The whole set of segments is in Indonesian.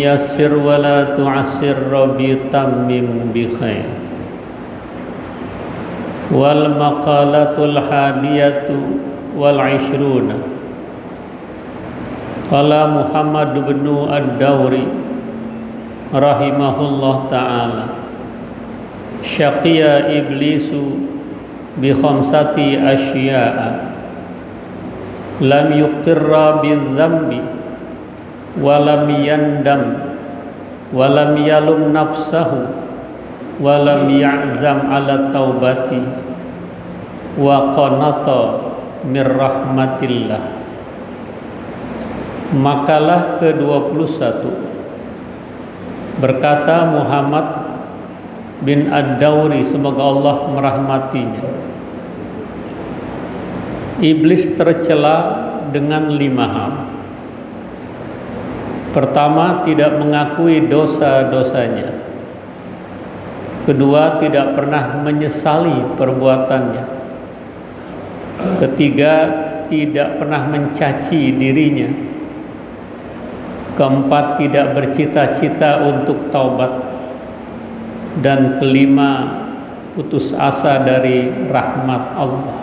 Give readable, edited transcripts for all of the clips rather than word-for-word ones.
yassir wa la tu'assir rabbi tammim bi khair. Wal maqalatul hadiyatu wal 'ishruna qala Muhammad bin ad-Dawri rahimahullah ta'ala, syaqiya iblisu bi khamsati asya'a lam yuqirra bidzambi wa lam yandam wa lam yalum nafsahu wa lam ya'zam ala taubati wa qanata mir rahmatillah. Makalah ke-21, berkata Muhammad bin ad-Dawri, semoga Allah merahmatinya, iblis tercela dengan 5 hal. Pertama, tidak mengakui dosa-dosanya. Kedua, tidak pernah menyesali perbuatannya. Ketiga, tidak pernah mencaci dirinya. Keempat, tidak bercita-cita untuk taubat. Dan kelima, putus asa dari rahmat Allah.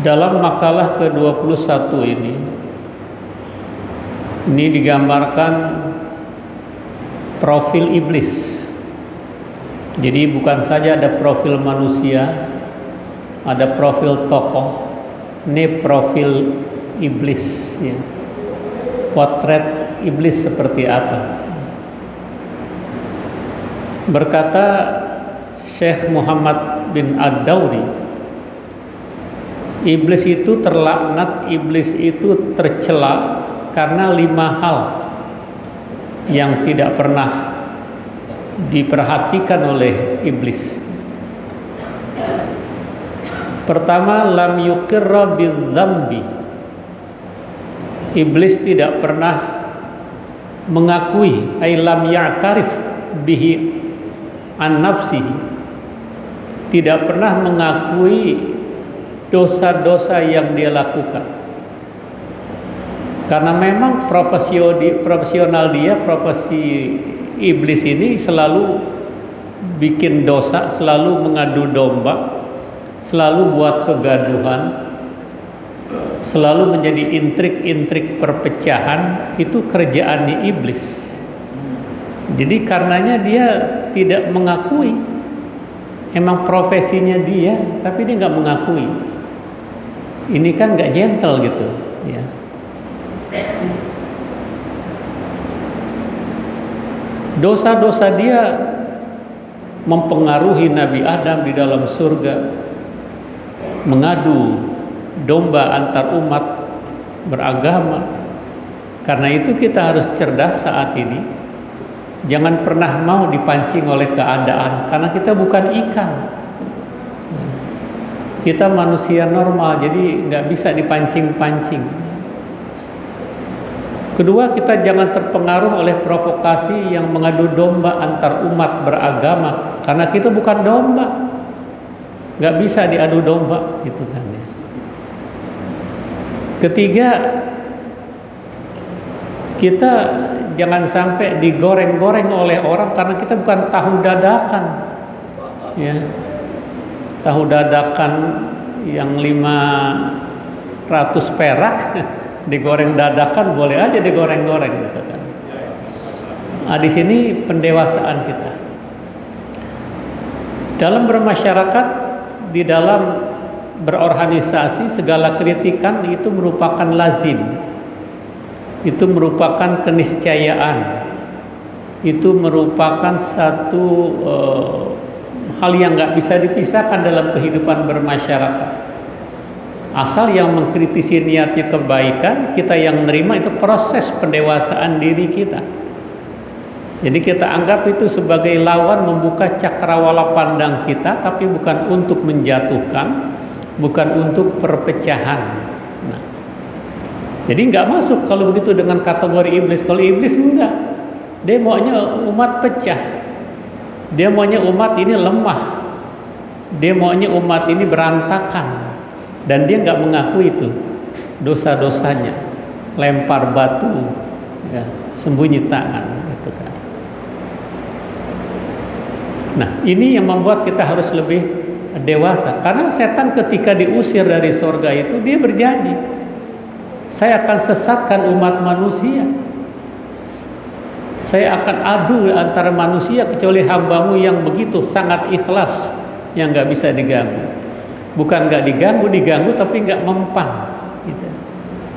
Dalam makalah ke-21 ini digambarkan profil iblis. Jadi bukan saja ada profil manusia, ada profil tokoh. Ini profil iblis, ya. Potret iblis seperti apa? Berkata Syekh Muhammad bin ad-Dawri, iblis itu terlaknat, iblis itu tercela karena 5 hal yang tidak pernah diperhatikan oleh iblis. Pertama, lam yuqirra bidzambi. Iblis tidak pernah mengakui, ay lam ya'tarif bihi an nafsihi. Tidak pernah mengakui dosa-dosa yang dia lakukan. Karena memang profesional dia, profesi iblis ini selalu bikin dosa, selalu mengadu domba, selalu buat kegaduhan, selalu menjadi intrik-intrik perpecahan. Itu kerjaannya iblis. Jadi karenanya dia tidak mengakui, emang profesinya dia, tapi dia nggak mengakui. Ini kan nggak gentle gitu, ya. Dosa-dosa dia mempengaruhi Nabi Adam di dalam surga, mengadu domba antar umat beragama. Karena itu kita harus cerdas saat ini. Jangan pernah mau dipancing oleh keadaan, karena kita bukan ikan. Kita manusia normal, jadi nggak bisa dipancing-pancing. Kedua, kita jangan terpengaruh oleh provokasi yang mengadu domba antar umat beragama, karena kita bukan domba, nggak bisa diadu domba, gitu kan ya. Ketiga, kita jangan sampai digoreng-goreng oleh orang, karena kita bukan tahu dadakan, ya. Tahu dadakan yang 500 perak digoreng dadakan, boleh aja digoreng-goreng gitu kan. Nah, di sini pendewasaan kita dalam bermasyarakat, di dalam berorganisasi, segala kritikan itu merupakan lazim, itu merupakan keniscayaan, itu merupakan satu hal yang nggak bisa dipisahkan dalam kehidupan bermasyarakat. Asal yang mengkritisi niatnya kebaikan, kita yang menerima, itu proses pendewasaan diri kita. Jadi kita anggap itu sebagai lawan, membuka cakrawala pandang kita, tapi bukan untuk menjatuhkan, bukan untuk perpecahan. Nah, jadi nggak masuk kalau begitu dengan kategori iblis. Kalau iblis enggak, dia maunya umat pecah, dia maunya umat ini lemah, dia maunya umat ini berantakan. Dan dia nggak mengakui itu dosa-dosanya. lempar batu, ya, sembunyi tangan, gitu kan. Nah, ini yang membuat kita harus lebih dewasa, karena setan ketika diusir dari surga itu dia berjanji, saya akan sesatkan umat manusia, saya akan adu antara manusia kecuali hambamu yang begitu sangat ikhlas, yang nggak bisa diganggu. Bukan nggak diganggu tapi nggak mempan, gitu.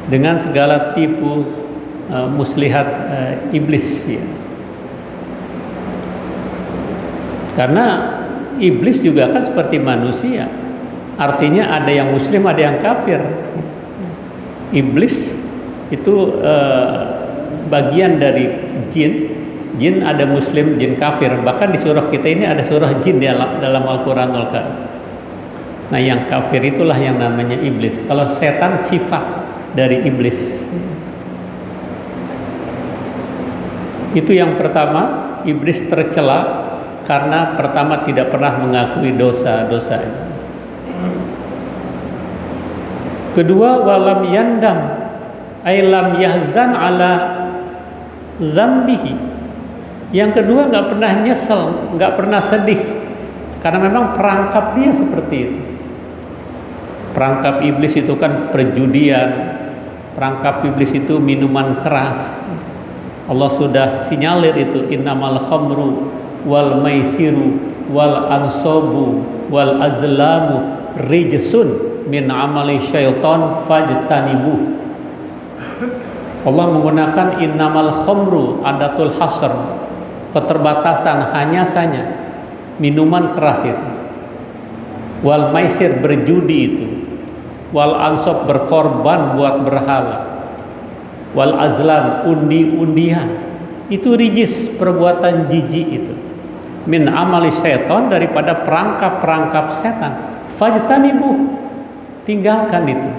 Dengan segala tipu muslihat iblis, ya. Karena iblis juga kan seperti manusia, artinya ada yang muslim, ada yang kafir. Iblis itu bagian dari jin ada muslim, jin kafir. Bahkan di surah kita ini ada surah jin dalam Al-Quran Al-Karim. Nah, yang kafir itulah yang namanya iblis. Kalau setan sifat dari iblis. Itu yang pertama, iblis tercela karena pertama tidak pernah mengakui dosa-dosanya. Kedua, walam yandam ay lam yahzan ala dzambihi. Yang kedua, nggak pernah nyesel, nggak pernah sedih, karena memang perangkap dia seperti itu. Perangkap iblis itu kan perjudian, perangkap iblis itu minuman keras. Allah sudah sinyalir itu, innamal khamru wal maisiru wal ansobu wal azlamu rijsun min amali syaitan fajtanibuh. Allah menggunakan innamal khamru, adatul hasr, keterbatasan, hanya saja minuman keras itu, wal maisir, berjudi itu, wal ansob, berkorban buat berhala, wal azlam, undi-undian, itu rijis, perbuatan jijik itu, min amali syaitan, daripada perangkap-perangkap setan. Fajtanibuh, tinggalkan itu.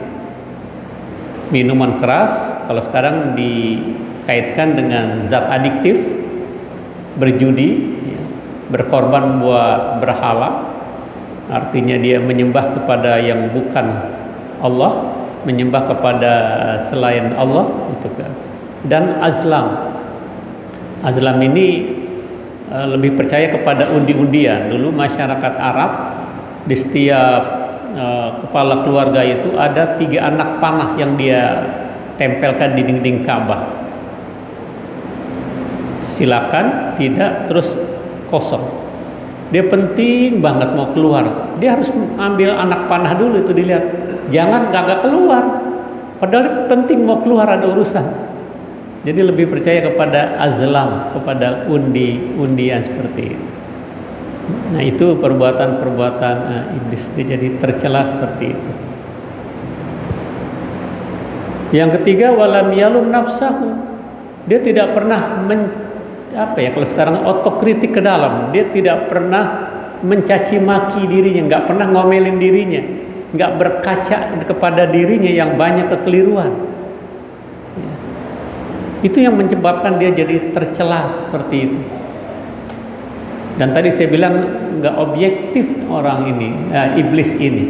Minuman keras kalau sekarang dikaitkan dengan zat adiktif, berjudi, ya, berkorban buat berhala, artinya dia menyembah kepada yang bukan Allah, menyembah kepada selain Allah, itu kan. Dan azlam ini lebih percaya kepada undi-undian. Dulu masyarakat Arab di setiap kepala keluarga itu ada 3 anak panah yang dia tempelkan di dinding Ka'bah. Silakan, tidak, terus kosong. Dia penting banget mau keluar, dia harus ambil anak panah dulu itu dilihat, jangan gak keluar, padahal penting mau keluar, ada urusan. Jadi lebih percaya kepada azlam, kepada undi-undian seperti itu. Nah, itu perbuatan-perbuatan iblis, dia jadi tercela seperti itu. Yang ketiga, walam yalum nafsahu, dia tidak pernah kalau sekarang otokritik ke dalam, dia tidak pernah mencaci maki dirinya, nggak pernah ngomelin dirinya, nggak berkaca kepada dirinya yang banyak kekeliruan. Ya. Itu yang menyebabkan dia jadi tercela seperti itu. Dan tadi saya bilang nggak objektif orang ini, iblis ini,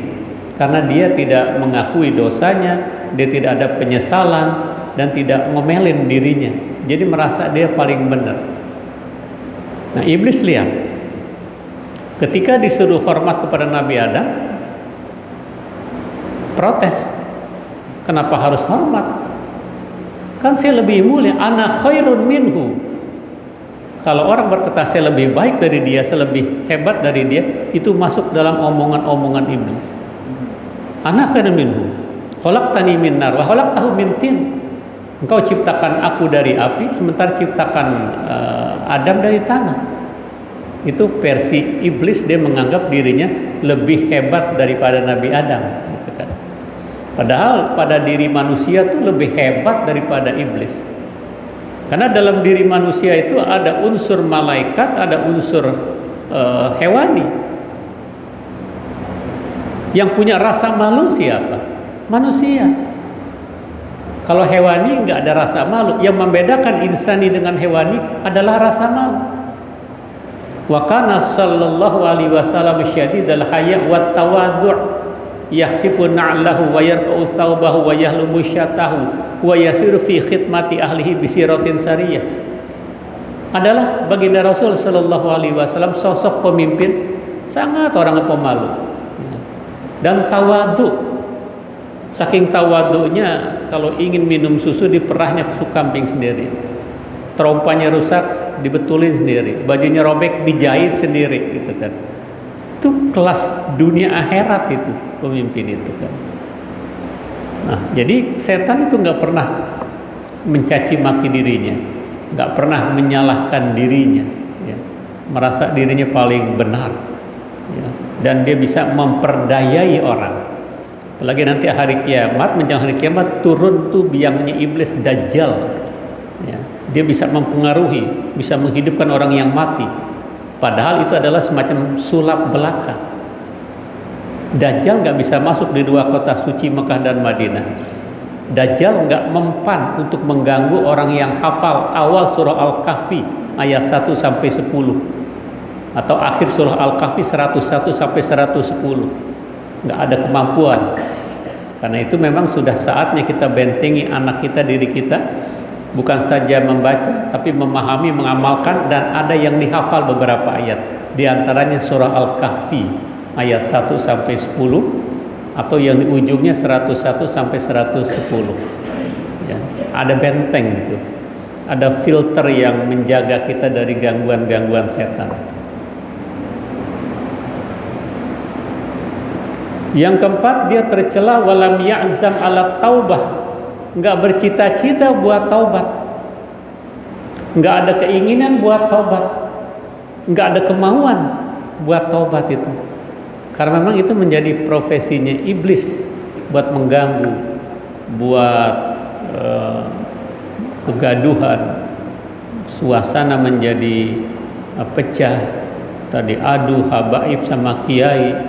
karena dia tidak mengakui dosanya, dia tidak ada penyesalan dan tidak ngomelin dirinya, jadi merasa dia paling benar. Nah, iblis lihat, ketika disuruh hormat kepada Nabi Adam, protes, kenapa harus hormat? Kan saya lebih mulia, ana khairun minhu. Kalau orang berkata saya lebih baik dari dia, saya lebih hebat dari dia, itu masuk dalam omongan-omongan iblis. Ana khairun minhu, khalaqtani min nar wa khalaqtahu min tin. Engkau ciptakan aku dari api, sementara ciptakan Adam dari tanah. Itu versi iblis, dia menganggap dirinya lebih hebat daripada Nabi Adam, gitu kan. Padahal pada diri manusia itu lebih hebat daripada iblis. Karena dalam diri manusia itu ada unsur malaikat, ada unsur hewani. Yang punya rasa malu siapa? Manusia. Kalau hewani nggak ada rasa malu. Yang membedakan insani dengan hewani adalah rasa malu. Wa kana sallallahu alaihi wasallam syadidal haya' wat tawadhu'. yakhsifu na'lahu wa yarqa'u thawbahu wa yahlubu syatahu wa yasiru fi khidmati ahlihi bisiratin sariyah. Adalah baginda Rasul sallallahu alaihi wasallam sosok pemimpin sangat orang pemalu dan tawadu. Saking tawadunya, kalau ingin minum susu diperahnya susu kambing sendiri, terompanya rusak dibetulin sendiri, bajunya robek dijahit sendiri, gitu kan. Itu kelas dunia akhirat itu pemimpin itu kan. Nah, jadi setan itu nggak pernah mencaci maki dirinya, nggak pernah menyalahkan dirinya, ya. Merasa dirinya paling benar, ya. Dan dia bisa memperdayai orang. Apalagi nanti hari kiamat, menjelang hari kiamat turun tuh biangnya iblis Dajjal, ya. Dia bisa mempengaruhi, bisa menghidupkan orang yang mati. Padahal itu adalah semacam sulap belaka. Dajjal nggak bisa masuk di dua kota suci Mekah dan Madinah. Dajjal nggak mempan untuk mengganggu orang yang hafal awal surah Al-Kahfi ayat 1 sampai 10 atau akhir surah Al-Kahfi 101 sampai 110. Nggak ada kemampuan. Karena itu memang sudah saatnya kita bentengi anak kita, diri kita. Bukan saja membaca, tapi memahami, mengamalkan, dan ada yang dihafal beberapa ayat. Di antaranya surah Al-Kahfi ayat 1 sampai 10 atau yang di ujungnya 101 sampai 110. Ya, ada benteng itu. Ada filter yang menjaga kita dari gangguan-gangguan setan. Yang keempat, dia tercela walam ya'zam ala taubah. Nggak bercita-cita buat taubat, nggak ada keinginan buat taubat, nggak ada kemauan buat taubat itu, karena memang itu menjadi profesinya iblis, buat mengganggu, buat kegaduhan, suasana menjadi pecah, tadi adu habaib sama kiai,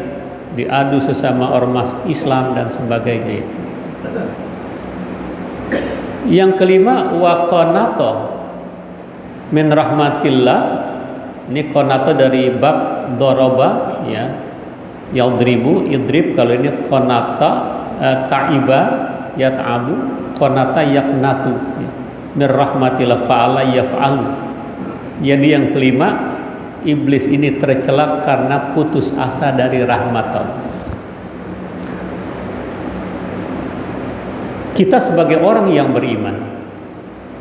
diadu sesama ormas Islam dan sebagainya itu. Yang kelima, wa qanata min rahmatillah. Ini qanata dari bab daraba, ya. Yadribu, idrib. Kalau ini qanata ta'iba yat'abu, qanata yaqnatu. Min rahmatillah fa'ala yaf'alu. Jadi yang kelima, iblis ini tercela karena putus asa dari rahmat Allah. Kita sebagai orang yang beriman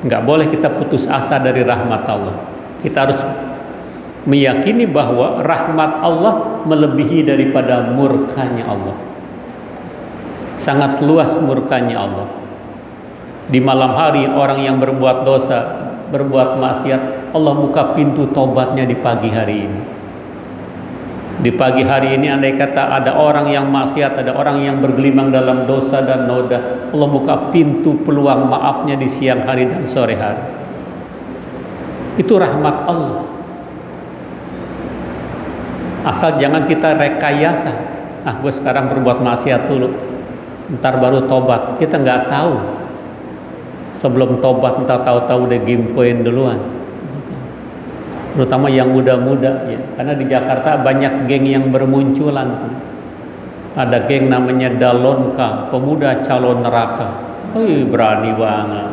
nggak boleh kita putus asa dari rahmat Allah. Kita harus meyakini bahwa rahmat Allah melebihi daripada murkanya Allah. Sangat luas murkanya Allah. Di malam hari orang yang berbuat dosa, berbuat maksiat, Allah buka pintu taubatnya di pagi hari ini. Di pagi hari ini andai kata ada orang yang maksiat, ada orang yang bergelimang dalam dosa dan noda, Allah buka pintu peluang maafnya di siang hari dan sore hari. Itu rahmat Allah. Asal jangan kita rekayasa. Gue sekarang berbuat maksiat dulu, ntar baru tobat. Kita nggak tahu. Sebelum tobat ntar tahu-tahu udah game point duluan. Terutama yang muda-muda, ya. Karena di Jakarta banyak geng yang bermunculan tuh. Ada geng namanya Dalonka, pemuda calon neraka. Berani banget,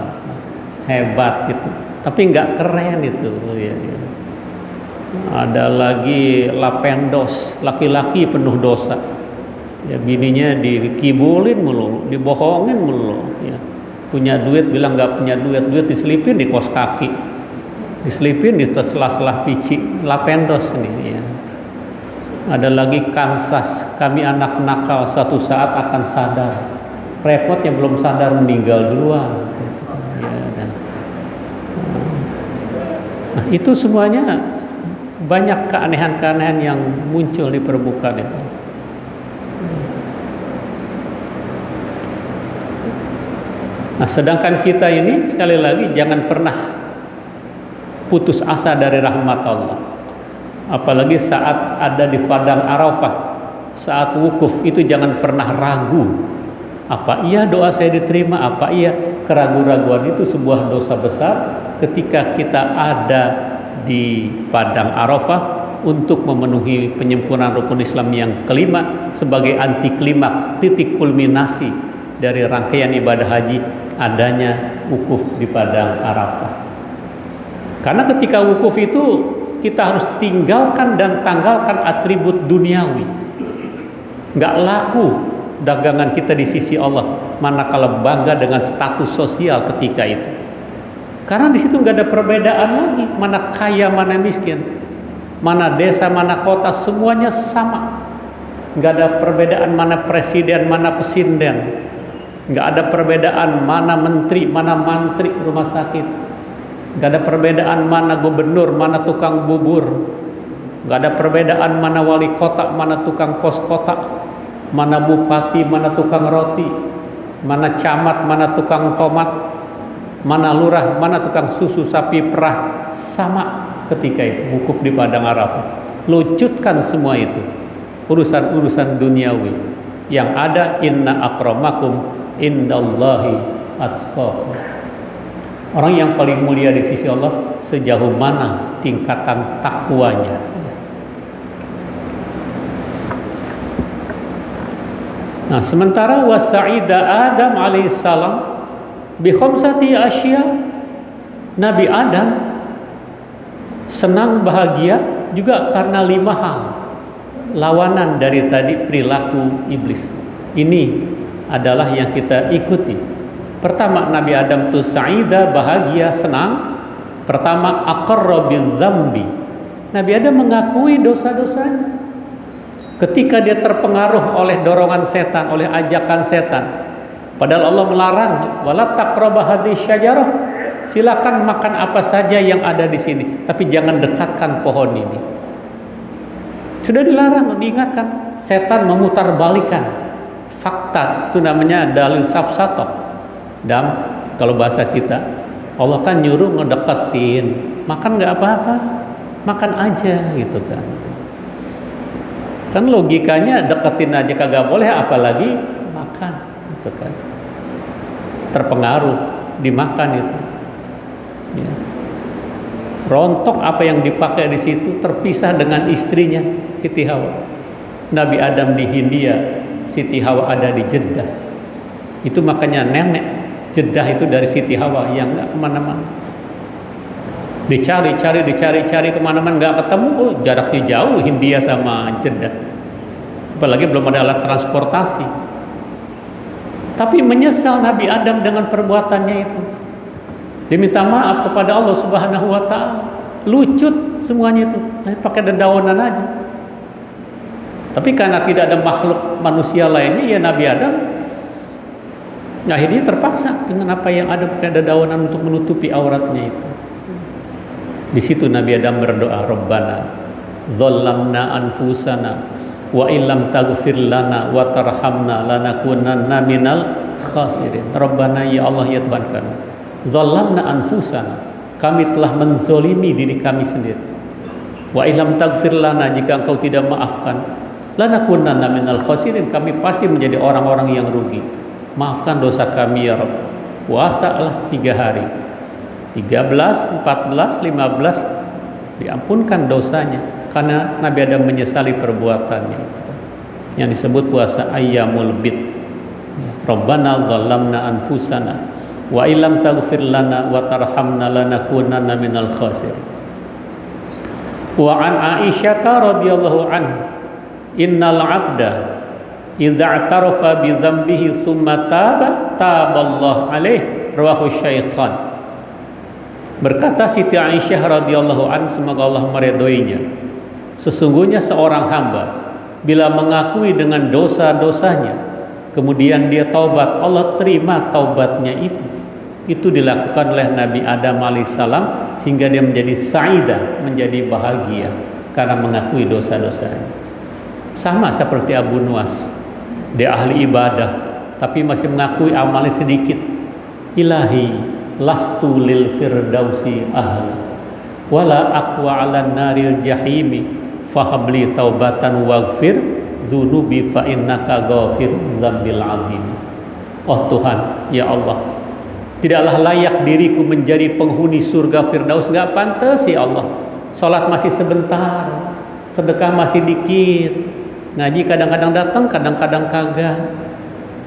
hebat gitu. Tapi nggak keren itu. Ya. Ada lagi Lapendos, laki-laki penuh dosa. Ya, bininya dikibulin mulu, dibohongin mulu. Ya. Punya duit bilang nggak punya duit, duit diselipin di kos kaki. Diselipin di sela-sela pici. Lapendos nih, ya. Ada lagi Kansas, kami anak nakal suatu saat akan sadar. Repotnya belum sadar meninggal duluan. Ya, nah, itu semuanya banyak keanehan-keanehan yang muncul di permukaan itu. Nah, sedangkan kita ini sekali lagi jangan pernah putus asa dari rahmat Allah. Apalagi saat ada di padang Arafah, saat wukuf itu jangan pernah ragu. Apa iya doa saya diterima? Apa iya? Keraguan-raguan itu sebuah dosa besar ketika kita ada di padang Arafah untuk memenuhi penyempurnaan rukun Islam yang kelima sebagai anti klimaks, titik kulminasi dari rangkaian ibadah haji, adanya wukuf di padang Arafah. Karena ketika wukuf itu kita harus tinggalkan dan tanggalkan atribut duniawi. Nggak laku dagangan kita di sisi Allah, manakala bangga dengan status sosial ketika itu. Karena di situ nggak ada perbedaan lagi, mana kaya mana miskin, mana desa mana kota, semuanya sama. Nggak ada perbedaan mana presiden mana pesinden, nggak ada perbedaan mana menteri mana mantri rumah sakit, nggak ada perbedaan mana gubernur mana tukang bubur, nggak ada perbedaan mana wali kota mana tukang pos kota, mana bupati mana tukang roti, mana camat mana tukang tomat, mana lurah, mana tukang susu sapi perah. Sama ketika itu wukuf di padang Arafah. Lucutkan semua itu, urusan-urusan duniawi. Yang ada inna akramakum indallahi atqakum. Orang yang paling mulia di sisi Allah sejauh mana tingkatan takwanya. Nah, sementara wasa'ida Adam alaihissalam bi khamsati asya, Nabi Adam senang bahagia juga karena 5 hal, lawanan dari tadi perilaku iblis. Ini adalah yang kita ikuti. Pertama, Nabi Adam itu sa'ida, bahagia, senang. Pertama, aqarra bidzambi, Nabi Adam mengakui dosa-dosanya. Ketika dia terpengaruh oleh dorongan setan, oleh ajakan setan, padahal Allah melarang, wala taqrabu hadhihi syajarah, silakan makan apa saja yang ada di sini, tapi jangan dekatkan pohon ini. Sudah dilarang, diingatkan. Setan memutarbalikkan fakta, itu namanya dalil safsatoh. Dan kalau bahasa kita, Allah kan nyuruh ngedeketin, makan nggak apa-apa, makan aja gitu kan. Kan logikanya deketin aja kagak boleh, apalagi makan gitu kan. Terpengaruh dimakan itu, ya. Rontok apa yang dipakai di situ, terpisah dengan istrinya Siti Hawa. Nabi Adam di Hindia, Siti Hawa ada di Jeddah. Itu makanya nenek Jeddah itu dari Siti Hawa yang nggak kemana-mana. Dicari kemana-mana nggak ketemu. Oh, jaraknya jauh Hindia sama Jeddah. Apalagi belum ada alat transportasi. Tapi menyesal Nabi Adam dengan perbuatannya itu. Diminta maaf kepada Allah Subhanahu wa taala. Lucut semuanya itu. Hanya pakai dedaunan aja. Tapi karena tidak ada makhluk manusia lainnya, ya Nabi Adam akhirnya terpaksa dengan apa yang ada, pakai dedaunan untuk menutupi auratnya itu. Di situ Nabi Adam berdoa, Rabbana dzalamna anfusana wa illam taghfir lana wa tarhamna lanakunanna minal khasirin. Rabbana, ya Allah, ya Tuhan kami, dzalamna anfusana, kami telah menzolimi diri kami sendiri. Wa illam taghfir lana, jika Engkau tidak maafkan, lanakunanna minal khasirin, kami pasti menjadi orang-orang yang rugi. Maafkan dosa kami ya Rabb. Puasalah 3 hari, 13, 14, 15, diampunkan dosanya karena Nabi Adam menyesali perbuatannya itu. Yang disebut puasa ayyamul bid. Rabbana dzalamna anfusana wa illam taghfir lana wa tarhamna lanakunanna minal khasirin. Wa an Aisyah radhiyallahu anha, innal 'abda idza i'tarafa bi dzambihi tsumma taballahu alaihi, rawahu syaikhan. Berkata Siti Aisyah radhiyallahu anha, semoga Allah meridhoinya, sesungguhnya seorang hamba bila mengakui dengan dosa-dosanya kemudian dia taubat, Allah terima taubatnya itu. Itu dilakukan oleh Nabi Adam alaihissalam sehingga dia menjadi sa'idah, menjadi bahagia karena mengakui dosa-dosanya. Sama seperti Abu Nuwas, dia ahli ibadah tapi masih mengakui amalnya sedikit. Ilahi lastu lil firdausi ahli wala aqwa 'alan naril jahimi fahabli taubatan waghfir dzunubi fa innaka ghafirudz dzambil 'adzim. Oh Tuhan, ya Allah, tidaklah layak diriku menjadi penghuni surga firdaus, enggak pantas ya Allah. Salat masih sebentar, sedekah masih dikit, ngaji kadang-kadang datang, kadang-kadang kagak.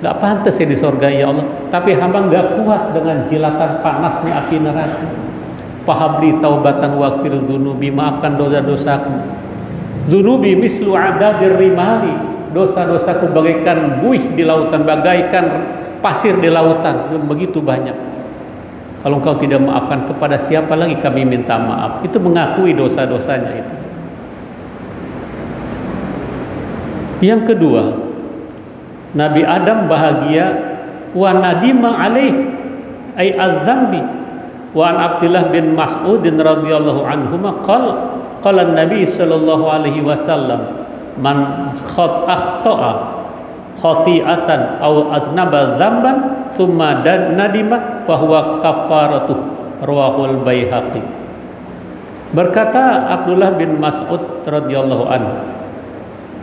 Gak pantas ya di surga ya Allah. Tapi hamba gak kuat dengan jilatan panasnya api neraka. Fahabli taubatan waghfir dzunubi, maafkan dosa-dosaku. Dzunubi mislu adadir rimali, dosa-dosaku bagaikan buih di lautan, bagaikan pasir di lautan, begitu banyak. Kalau engkau tidak maafkan, kepada siapa lagi kami minta maaf? Itu mengakui dosa-dosanya itu. Yang kedua, Nabi Adam bahagia, wa nadima alaih ay az-zambi. Wa an Abdullah bin Mas'ud radhiyallahu anhuma qala Nabi sallallahu alaihi wasallam, man akhta'a khati'atan aw aznaba dzamban thumma nadima fahuwa kafaratuh, rawahul Baihaqi. Berkata Abdullah bin Mas'ud radhiyallahu anhu,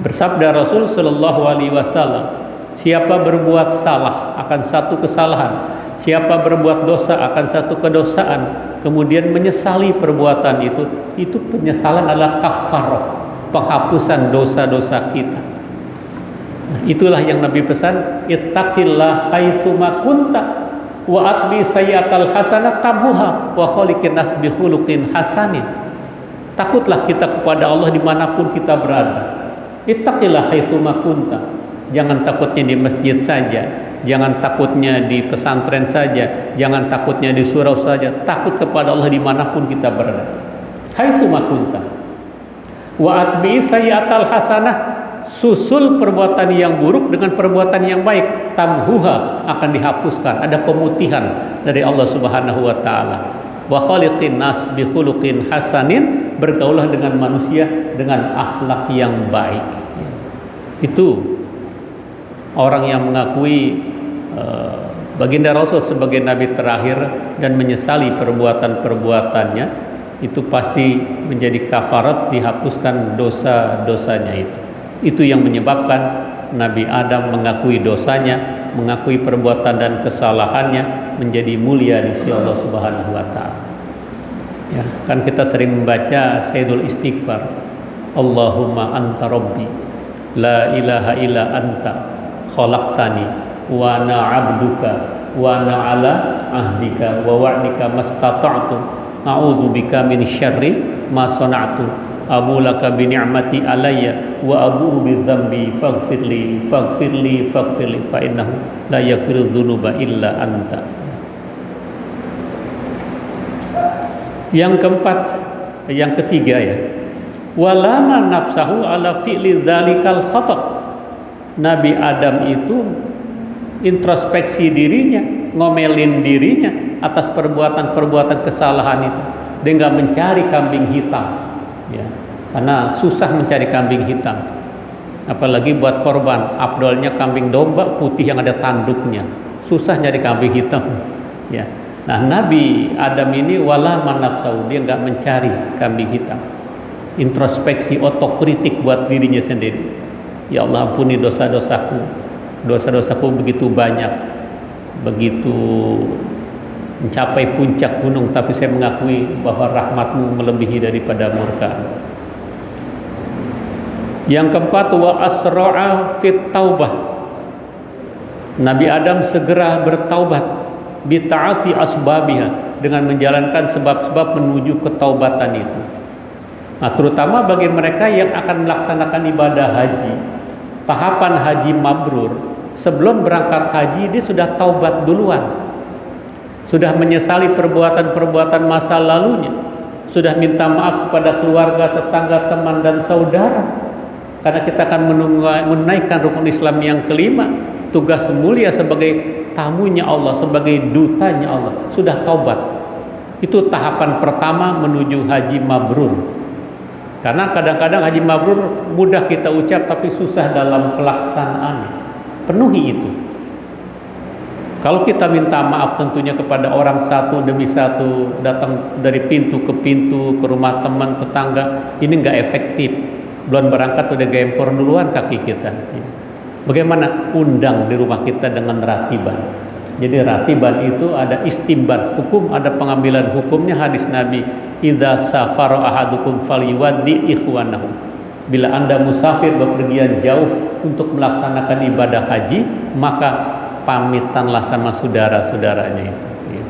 bersabda Rasul sallallahu alaihi wasallam, siapa berbuat salah akan satu kesalahan, siapa berbuat dosa akan satu kedosaan, kemudian menyesali perbuatan itu penyesalan adalah kafarah, penghapusan dosa-dosa kita. Nah, itulah yang Nabi pesan, ittaqillah haitsuma kunta wa atbi sayyatal hasanah tabuha wa khaliqin nas bi khuluqin hasanin. Takutlah kita kepada Allah dimanapun kita berada. Ittaqillah haitsuma kunta. Jangan takutnya di masjid saja, jangan takutnya di pesantren saja, jangan takutnya di surau saja. Takut kepada Allah dimanapun kita berada. Haitsuma kunta wa atbi sayyatal hasanah, susul perbuatan yang buruk dengan perbuatan yang baik, tamhuha, akan dihapuskan. Ada pemutihan dari Allah Subhanahu wa taala. Wa khaliqin nas bi khuluqin hasanin, bergaulah dengan manusia dengan akhlak yang baik. Itu orang yang mengakui baginda Rasul sebagai nabi terakhir dan menyesali perbuatan-perbuatannya, itu pasti menjadi kafarat, dihapuskan dosa-dosanya itu. Itu yang menyebabkan Nabi Adam mengakui dosanya, mengakui perbuatan dan kesalahannya, menjadi mulia di sisi Allah Subhanahu wa taala. Ya, kan kita sering membaca Sayyidul Istighfar, Allahumma anta rabbi la ilaha illa anta khalaqtani wa ana 'abduka wa ana 'ala ahdika wa wa'dika mastata'tu a'udzu bika min syarri ma sana'tu abu laka bi ni'mati alayya wa abu bi dzambi faghfirli fa innahu la yaghfiru dzunuba illa anta. Yang keempat, yang ketiga ya, walama nafsahu ala fi'li dzalikal khata'. Nabi Adam itu introspeksi dirinya, ngomelin dirinya atas perbuatan-perbuatan kesalahan itu. Dia nggak mencari kambing hitam, ya, karena susah mencari kambing hitam. Apalagi buat korban, afdolnya kambing domba putih yang ada tanduknya. Susah nyari kambing hitam, ya. Nah, Nabi Adam ini wala manafsau, dia nggak mencari kambing hitam. Introspeksi, otokritik buat dirinya sendiri. Ya Allah, ampuni dosa-dosaku. Dosa-dosaku begitu banyak, begitu mencapai puncak gunung, tapi saya mengakui bahwa rahmat-Mu melebihi daripada murka. Yang keempat, wa asra'a fit taubah. Nabi Adam segera bertaubat, bi ta'ati asbabiha, dengan menjalankan sebab-sebab menuju ketaubatan itu. Nah, terutama bagi mereka yang akan melaksanakan ibadah haji, tahapan haji mabrur, sebelum berangkat haji dia sudah taubat duluan, sudah menyesali perbuatan-perbuatan masa lalunya, sudah minta maaf kepada keluarga, tetangga, teman dan saudara, karena kita akan menunaikan rukun Islam yang kelima, tugas mulia sebagai tamunya Allah, sebagai dutanya Allah, sudah taubat. Itu tahapan pertama menuju haji mabrur. Karena kadang-kadang haji mabrur mudah kita ucap tapi susah dalam pelaksanaan. Penuhi itu. Kalau kita minta maaf tentunya kepada orang satu demi satu, datang dari pintu ke pintu, ke rumah teman, tetangga, ini nggak efektif. Belum berangkat udah gempor duluan kaki kita. Bagaimana undang di rumah kita dengan ratiban? Jadi ratiban itu ada istimbat hukum, ada pengambilan hukumnya. Hadis Nabi, idza safara ahadukum falyuwaddi ikhwanahu. Bila Anda musafir bepergian jauh untuk melaksanakan ibadah haji, maka pamitanlah sama saudara-saudaranya itu. Ya.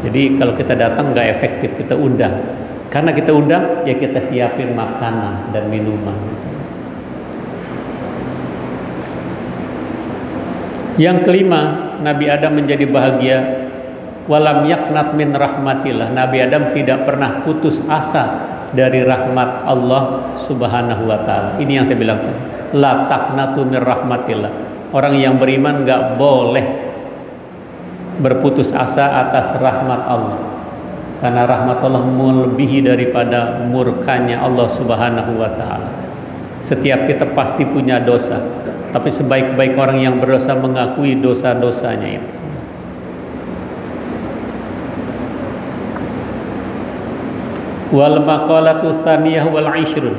Jadi kalau kita datang nggak efektif, kita undang. Karena kita undang, ya kita siapin makanan dan minuman. Yang kelima, Nabi Adam menjadi bahagia. Walam yaknat min rahmatillah. Nabi Adam tidak pernah putus asa dari rahmat Allah Subhanahu wa taala. Ini yang saya bilang tadi. La taqnatu min rahmatillah. Orang yang beriman enggak boleh berputus asa atas rahmat Allah. Karena rahmat Allah melebihi daripada murkanya Allah Subhanahu wa taala. Setiap kita pasti punya dosa, tapi sebaik-baik orang yang berdosa mengakui dosa-dosanya itu. Wal maqalatu tsaniyah wal 'ishrun.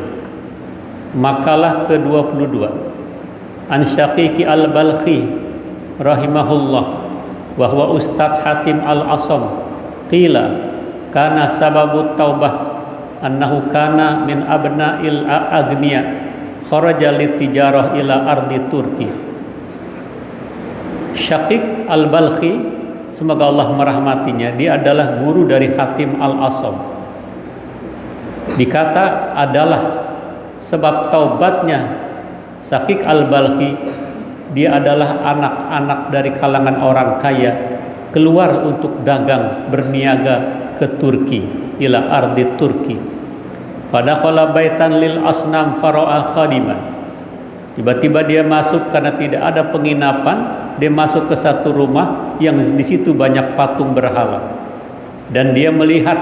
Makalah ke-22. An Syaqiqi al-Balkhi rahimahullah wa huwa Ustadz Hatim al-Asam qila kana sababut taubah annahu kana min abna'il agniya kharaja litijarah ila ardi Turki. Syaqiq al-Balkhi, semoga Allah merahmatinya, dia adalah guru dari Hatim al-Asam. Dikata adalah sebab taubatnya Syaqiq al-Balkhi, dia adalah anak-anak dari kalangan orang kaya keluar untuk dagang berniaga ke Turki, ila ardi Turki. Fadakhala baitan lil asnam fara'a khadiman. Tiba-tiba dia masuk karena tidak ada penginapan, dia masuk ke satu rumah yang di situ banyak patung berhala. Dan dia melihat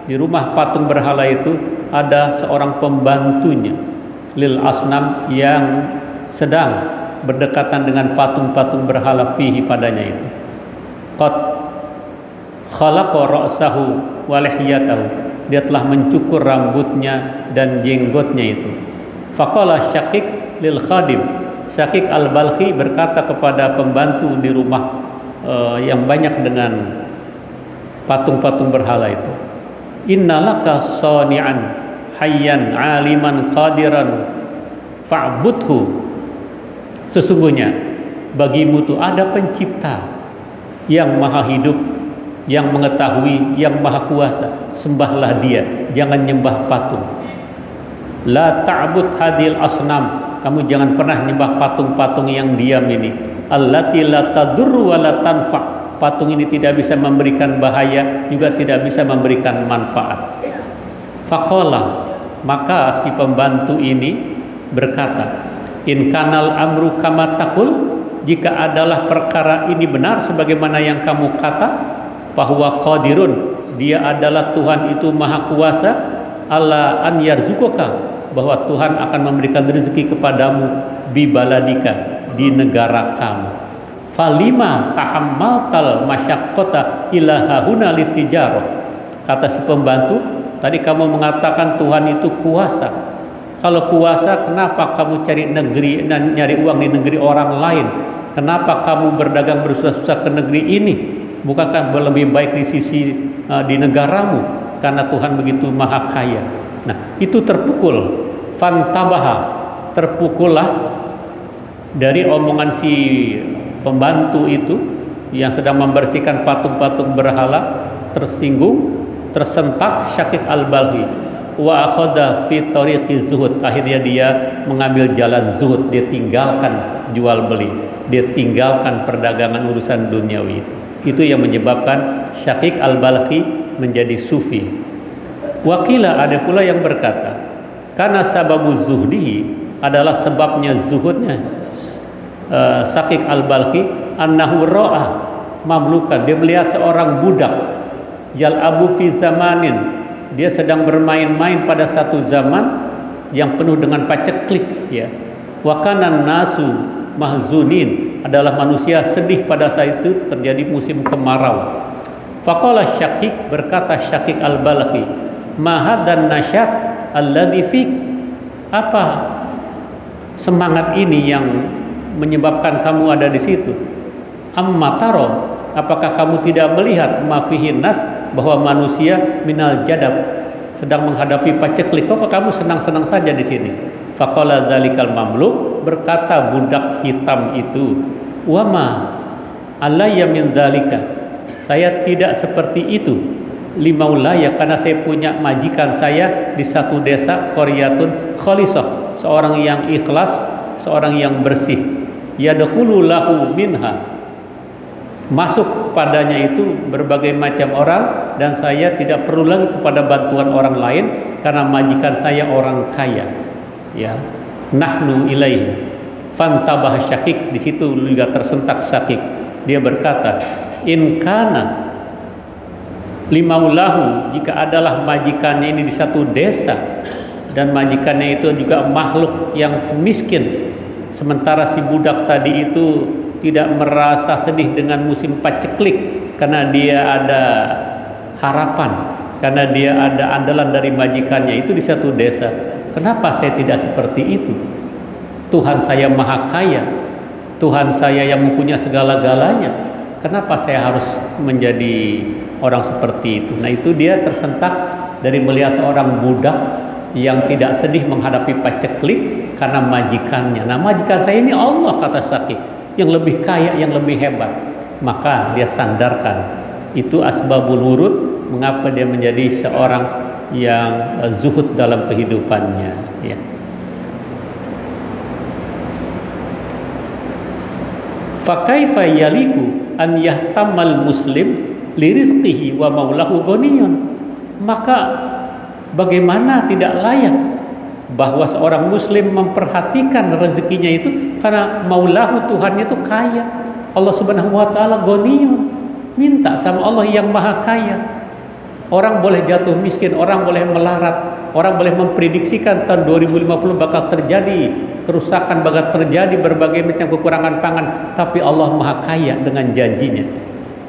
di rumah patung berhala itu ada seorang pembantunya, lil asnam, yang sedang berdekatan dengan patung-patung berhala fihi padanya itu. Qad khalaqa ra'sahu wa lihyatahu. Dia telah mencukur rambutnya dan jenggotnya itu. Faqala Syaqiq lil khadim. Syaqiq al-Balkhi berkata kepada pembantu di rumah yang banyak dengan patung-patung berhala itu, innalaka sani'an hayyan aliman qadiran fa'budhu. Sesungguhnya bagimu itu ada pencipta yang maha hidup, yang mengetahui, yang maha kuasa, sembahlah dia, jangan nyembah patung. La ta'bud hadil asnam, kamu jangan pernah nyembah patung-patung yang diam ini. Allati la tadurru wa la tanfa', patung ini tidak bisa memberikan bahaya, juga tidak bisa memberikan manfaat. Faqala, maka si pembantu ini berkata, in kanal amru kama taqul, jika adalah perkara ini benar sebagaimana yang kamu kata, bahwa qadirun, dia adalah Tuhan itu maha kuasa, ala an yarzuquka, bahwa Tuhan akan memberikan rezeki kepadamu, bi baladika, di negara kamu. Falima tahammaltal masyaqqata ila hahuna litijarah. Kata si pembantu, tadi kamu mengatakan Tuhan itu kuasa. Kalau kuasa, kenapa kamu cari negeri dan nyari uang di negeri orang lain? Kenapa kamu berdagang bersusah-susah ke negeri ini? Bukankah lebih baik di sisi di negaramu? Karena Tuhan begitu maha kaya. Nah, itu terpukul. Fantabaha, terpukullah dari omongan si pembantu itu yang sedang membersihkan patung-patung berhala, tersinggung, tersentak Syaqiq al-Balkhi. Wa akhadha fi tariqi zuhud, akhirnya dia mengambil jalan zuhud, dia tinggalkan jual beli, dia tinggalkan perdagangan urusan duniawi itu. Itu yang menyebabkan Syaqiq al-Balkhi menjadi sufi. Wakila, ada pula yang berkata, karena sababu zuhdihi, adalah sebabnya zuhudnya Syaqiq al-Balkhi, annahu ra'a mamlukan, dia melihat seorang budak yal'abu fi zamanin, dia sedang bermain-main pada satu zaman yang penuh dengan paceklik, ya. Wa kana nasu mahzunin, adalah manusia sedih pada saat itu terjadi musim kemarau. Faqala Syaqiq, berkata Syaqiq al-Balkhi, ma hadan nasyat alladhi fik, apa semangat ini yang menyebabkan kamu ada di situ? Amma taro, apakah kamu tidak melihat mafihin nas, bahwa manusia minal jadab sedang menghadapi paceklik? Kok kamu senang-senang saja di sini? Faqala dzalikal mamluk, berkata budak hitam itu, "Wama alayya min dzalika." Saya tidak seperti itu. Limaulaya, karena saya punya majikan saya di satu desa, qaryatun khalisah, seorang yang ikhlas, seorang yang bersih. Yadkhulu lahu minha, masuk padanya itu berbagai macam orang, dan saya tidak perlu lagi kepada bantuan orang lain karena majikan saya orang kaya. Ya, nahnu ilaihi fantabah syakik, di situ juga tersentak Syakik. Dia berkata, in kana limaulahu, jika adalah majikannya ini di satu desa dan majikannya itu juga makhluk yang miskin, sementara si budak tadi itu tidak merasa sedih dengan musim paceklik karena dia ada harapan, karena dia ada andalan dari majikannya itu di satu desa. Kenapa saya tidak seperti itu? Tuhan saya maha kaya, Tuhan saya yang mempunyai segala-galanya. Kenapa saya harus menjadi orang seperti itu? Nah, itu dia tersentak dari melihat seorang budak yang tidak sedih menghadapi paceklik karena majikannya. Nah, majikan saya ini Allah, kata Syakik, yang lebih kaya, yang lebih hebat. Maka dia sandarkan. Itu asbabul wurud, mengapa dia menjadi seorang yang zuhud dalam kehidupannya, ya. Fa kaifa yaliku an yahtamal muslim lirizqihi wa maulahu ghaniyun. Maka bagaimana tidak layak bahwa seorang muslim memperhatikan rezekinya itu karena maulahu, Tuhannya itu kaya. Allah Subhanahu wa taala ghaniyun, minta sama Allah yang maha kaya. Orang boleh jatuh miskin, orang boleh melarat, orang boleh memprediksikan tahun 2050 bakal terjadi kerusakan, bakal terjadi berbagai macam kekurangan pangan, tapi Allah maha kaya dengan janjinya.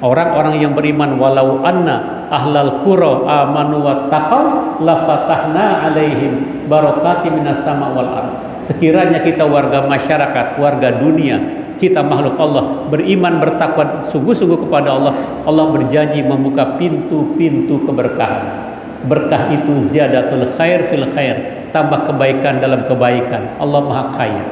Orang-orang yang beriman, walau anna ahlal qura amanu wattaqau la fatahna alaihim barakati minas sama wal ardh. Sekiranya kita warga masyarakat, warga dunia, kita makhluk Allah, beriman, bertakwa sungguh-sungguh kepada Allah, Allah berjanji membuka pintu-pintu keberkahan. Berkah itu ziyadatul khair fil khair, tambah kebaikan dalam kebaikan. Allah maha kaya.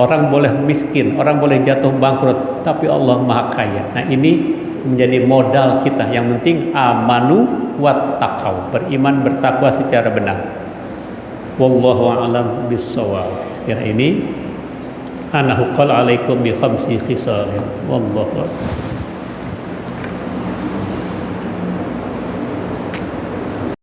Orang boleh miskin, orang boleh jatuh bangkrut, tapi Allah maha kaya. Nah, ini menjadi modal kita. Yang penting amanu wattaqau, beriman, bertakwa secara benar. Wallahu a'lam bissawab. Kira ini anahu qala alaikum bi khamsi khisal. Wallahu a'lam.